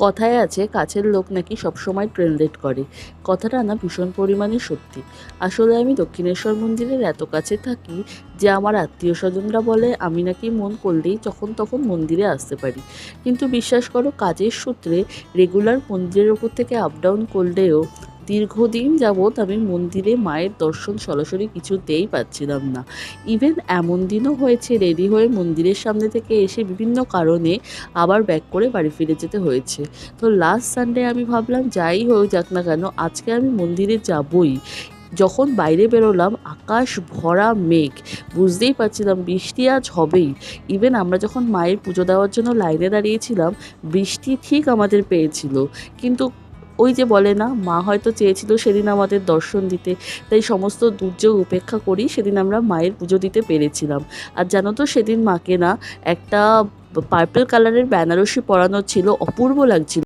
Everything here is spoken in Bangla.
কথায় আছে কাছের লোক নাকি সবসময় ট্রেন্ডেড করে। কথাটা না ভীষণ পরিমাণে সত্যি। আসলে আমি দক্ষিণেশ্বর মন্দিরের এত কাছে থাকি যে আমার আত্মীয় স্বজনরা বলে আমি নাকি মন করলেই যখন তখন মন্দিরে আসতে পারি। কিন্তু বিশ্বাস করো, কাজের সূত্রে রেগুলার মন্দিরের ওপর থেকে আপ ডাউন করলেও দীর্ঘদিন যাবৎ আমি মন্দিরে মায়ের দর্শন সরাসরি কিছুতেই পাচ্ছিলাম না। ইভেন এমন দিনও হয়েছে রেডি হয়ে মন্দিরের সামনে থেকে এসে বিভিন্ন কারণে আবার ব্যাক করে বাড়ি ফিরে যেতে হয়েছে। তো লাস্ট সানডে আমি ভাবলাম যাই হয়ে যাক না কেন আজকে আমি মন্দিরে যাবই। যখন বাইরে বেরোলাম আকাশ ভরা মেঘ, বুঝতেই পারছিলাম বৃষ্টি আজ হবেই। ইভেন আমরা যখন মায়ের পুজো দেওয়ার জন্য লাইনে দাঁড়িয়েছিলাম, বৃষ্টি ঠিক আমাদের পেয়েছিল। কিন্তু ওই যে বলে না, মা হয়তো চেয়েছিল সেদিন আমাদের দর্শন দিতে, তাই সমস্ত দুর্যোগ উপেক্ষা করেই সেদিন আমরা মায়ের পুজো দিতে পেরেছিলাম। আর জানো তো, সেদিন মাকে না একটা পার্পল কালারের বেনারসি পরানো ছিল, অপূর্ব লাগছিল।